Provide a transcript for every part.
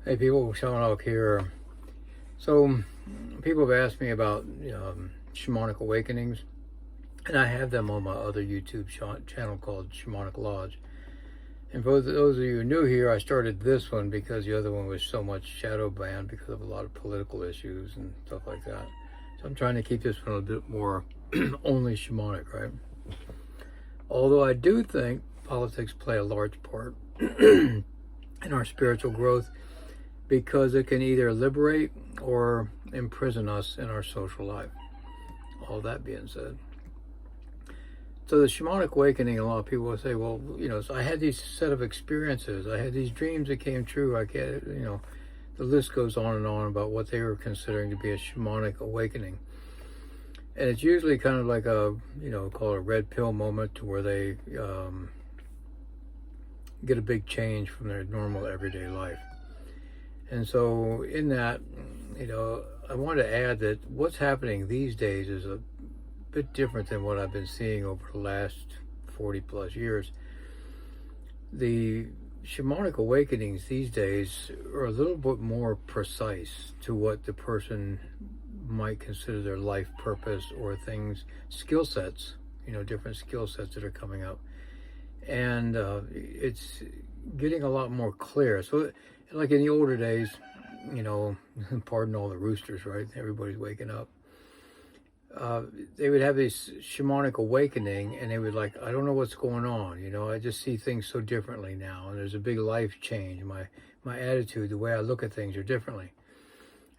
Hey people, Shamanic here. So people have asked me about Shamanic Awakenings, and I have them on my other YouTube channel called Shamanic Lodge. And for those of you new here, I started this one because the other one was so much shadow banned because of a lot of political issues and stuff like that. So I'm trying to keep this one a bit more only shamanic, right? Although I do think politics play a large part in our spiritual growth, because it can either liberate or imprison us in our social life. All that being said, so the Shamanic Awakening, a lot of people will say, well, so I had these set of experiences, I had these dreams that came true, I can't, the list goes on and on about what they were considering to be a Shamanic Awakening. And it's usually kind of like a, call it a red pill moment, to where they get a big change from their normal everyday life. And so in that, I want to add that what's happening these days is a bit different than what I've been seeing over the last 40 plus years. The Shamanic Awakenings these days are a little bit more precise to what the person might consider their life purpose, or things, skill sets, different skill sets that are coming up. And it's getting a lot more clear. So like in the older days, pardon all the roosters, right? Everybody's waking up. They would have this Shamanic Awakening, and they would like, I don't know what's going on. I just see things so differently now, and there's a big life change. My attitude, the way I look at things are differently.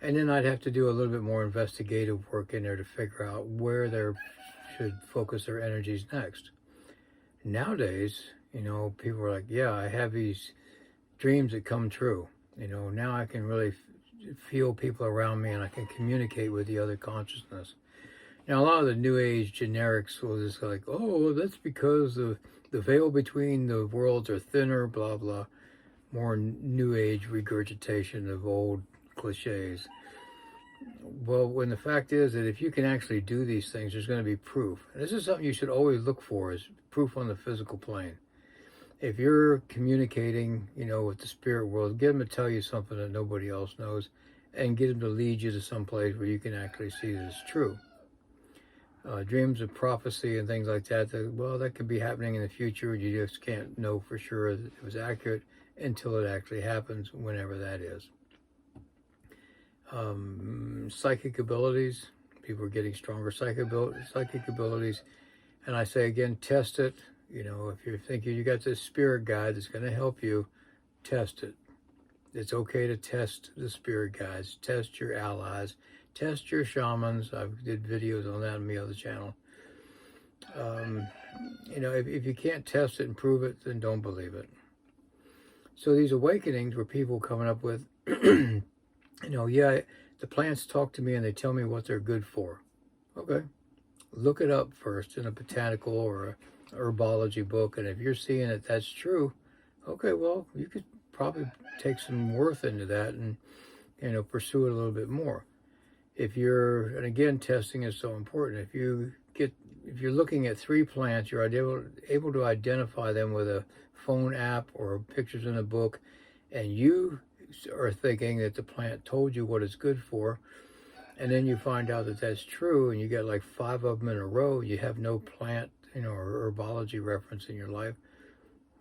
And then I'd have to do a little bit more investigative work in there to figure out where they should focus their energies next. Nowadays, people are like, yeah, I have these dreams that come true. Now I can really feel people around me, and I can communicate with the other consciousness. Now, a lot of the New Age generics will just like, oh, that's because the veil between the worlds are thinner, blah, blah. More New Age regurgitation of old cliches. Well, when the fact is that if you can actually do these things, there's going to be proof. And this is something you should always look for, is proof on the physical plane. If you're communicating, with the spirit world, get them to tell you something that nobody else knows, and get them to lead you to some place where you can actually see that it's true. Dreams of prophecy and things like that, that could be happening in the future. You just can't know for sure that it was accurate until it actually happens, whenever that is. Psychic abilities, people are getting stronger psychic abilities. And I say again, test it. If you're thinking you got this spirit guide that's going to help you, test it. It's okay to test the spirit guides, test your allies, test your shamans. I did videos on that on my other channel. If you can't test it and prove it, then don't believe it. So these awakenings were people coming up with, yeah, the plants talk to me and they tell me what they're good for. Okay. Look it up first in a botanical or a herbology book, and if you're seeing that that's true, okay, well, you could probably take some worth into that and pursue it a little bit more. And again, testing is so important. If you're looking at 3 plants, you're able to identify them with a phone app or pictures in a book, and you are thinking that the plant told you what it's good for, and then you find out that that's true, and you get like 5 of them in a row, you have no plant or herbology reference in your life.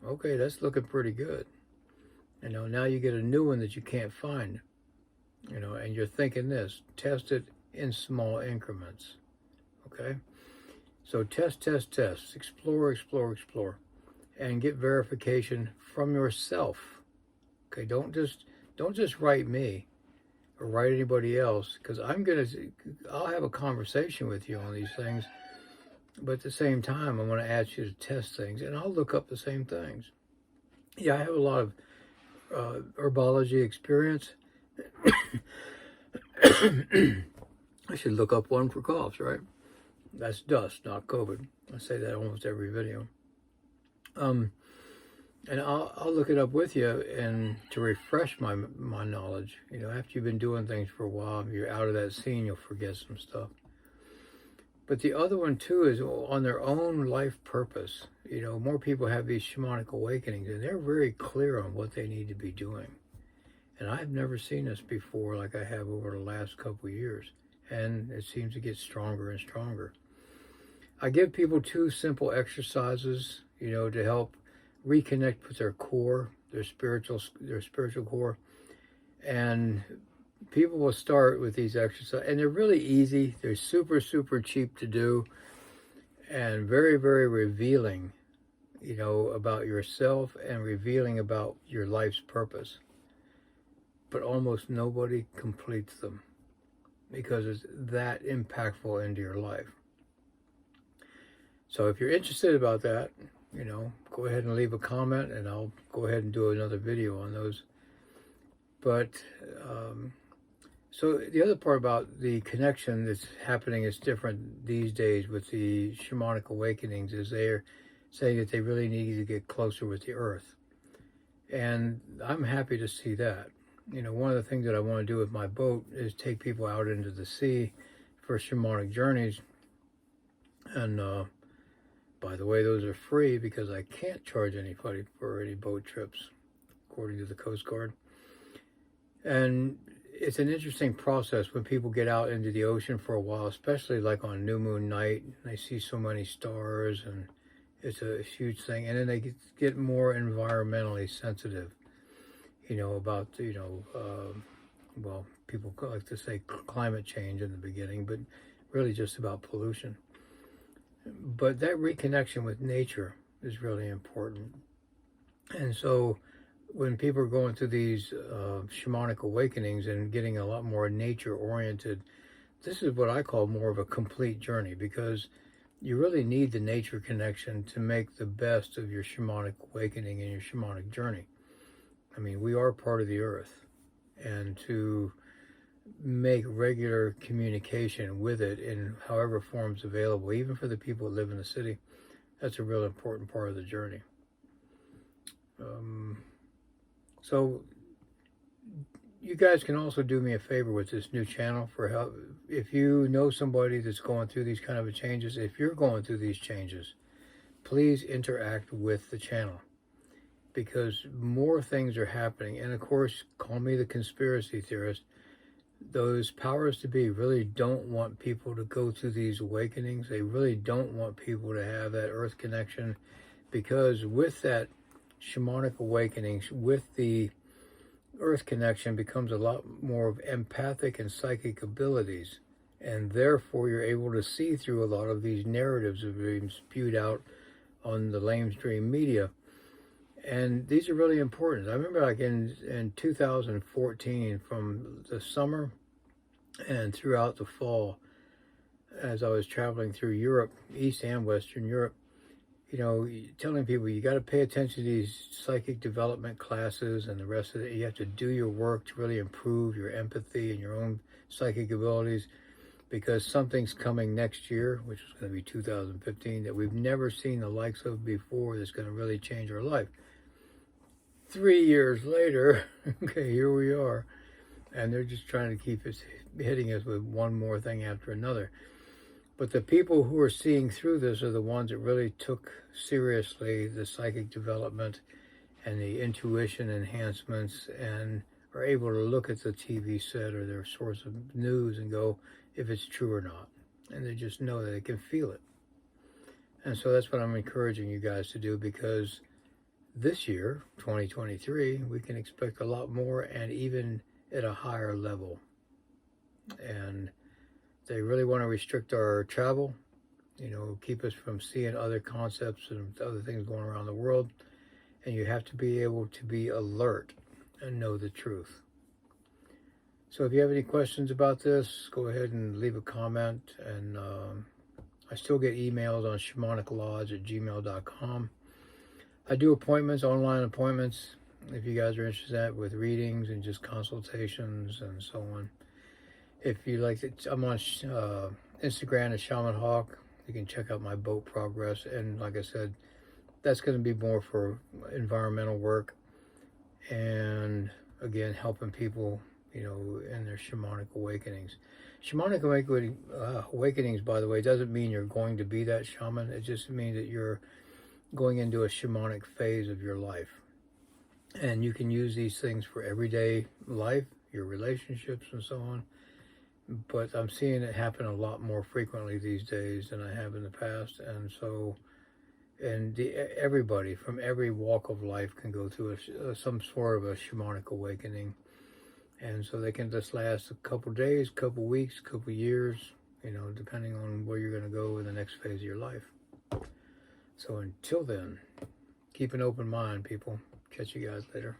Okay, that's looking pretty good. Now you get a new one that you can't find, and you're thinking this. Test it in small increments. Okay? So test, explore, and get verification from yourself. Okay, don't just write me or write anybody else, because I'll have a conversation with you on these things. But at the same time, I'm going to ask you to test things, and I'll look up the same things. Yeah, I have a lot of herbology experience. I should look up one for coughs, right? That's dust, not COVID. I say that almost every video. And I'll look it up with you, and to refresh my knowledge. After you've been doing things for a while, you're out of that scene, you'll forget some stuff. But the other one too is on their own life purpose. More people have these Shamanic Awakenings, and they're very clear on what they need to be doing. And I've never seen this before like I have over the last couple of years. And it seems to get stronger and stronger. I give people 2 simple exercises, to help reconnect with their core, their spiritual core. And people will start with these exercises, and they're really easy. They're super, super cheap to do, and very, very revealing, about yourself and revealing about your life's purpose. But almost nobody completes them because it's that impactful into your life. So if you're interested about that, go ahead and leave a comment, and I'll go ahead and do another video on those. But so the other part about the connection that's happening is different these days with the Shamanic Awakenings is they're saying that they really need to get closer with the earth. And I'm happy to see that. One of the things that I want to do with my boat is take people out into the sea for shamanic journeys. And by the way, those are free because I can't charge anybody for any boat trips, according to the Coast Guard. And it's an interesting process when people get out into the ocean for a while, especially like on new moon night. They see so many stars, and it's a huge thing. And then they get more environmentally sensitive, about, well, people like to say climate change in the beginning, but really just about pollution. But that reconnection with nature is really important. And so when people are going through these shamanic awakenings and getting a lot more nature-oriented, this is what I call more of a complete journey, because you really need the nature connection to make the best of your shamanic awakening and your shamanic journey. I mean, we are part of the earth, and to make regular communication with it in however forms available, even for the people that live in the city, that's a real important part of the journey. So you guys can also do me a favor with this new channel for help. If you know somebody that's going through these kind of changes, if you're going through these changes, please interact with the channel, because more things are happening. And of course, call me the conspiracy theorist. Those powers to be really don't want people to go through these awakenings. They really don't want people to have that earth connection, because with that shamanic awakenings, with the earth connection, becomes a lot more of empathic and psychic abilities, and therefore you're able to see through a lot of these narratives that are being spewed out on the lamestream media. And these are really important. I remember like in 2014, from the summer and throughout the fall, as I was traveling through Europe, East and Western Europe, telling people you got to pay attention to these psychic development classes and the rest of it. You have to do your work to really improve your empathy and your own psychic abilities, because something's coming next year, which is going to be 2015, that we've never seen the likes of before, that's going to really change our life. 3 years later, okay, here we are, and they're just trying to keep us hitting us with one more thing after another. But the people who are seeing through this are the ones that really took seriously the psychic development and the intuition enhancements, and are able to look at the TV set or their source of news and go if it's true or not. And they just know that they can feel it. And so that's what I'm encouraging you guys to do, because this year, 2023, we can expect a lot more, and even at a higher level. And they really want to restrict our travel, keep us from seeing other concepts and other things going around the world. And you have to be able to be alert and know the truth. So if you have any questions about this, go ahead and leave a comment. And I still get emails on shamaniclodge@gmail.com. I do appointments, online appointments, if you guys are interested in that, with readings and just consultations and so on. If you like it, I'm on Instagram at Shaman Hawk. You can check out my boat progress. And like I said, that's going to be more for environmental work. And again, helping people, in their shamanic awakenings. Shamanic awakenings, by the way, doesn't mean you're going to be that shaman. It just means that you're going into a shamanic phase of your life. And you can use these things for everyday life, your relationships and so on. But I'm seeing it happen a lot more frequently these days than I have in the past. And so, everybody from every walk of life can go through some sort of a shamanic awakening. And so they can just last a couple days, couple weeks, couple years, depending on where you're going to go in the next phase of your life. So until then, keep an open mind, people. Catch you guys later.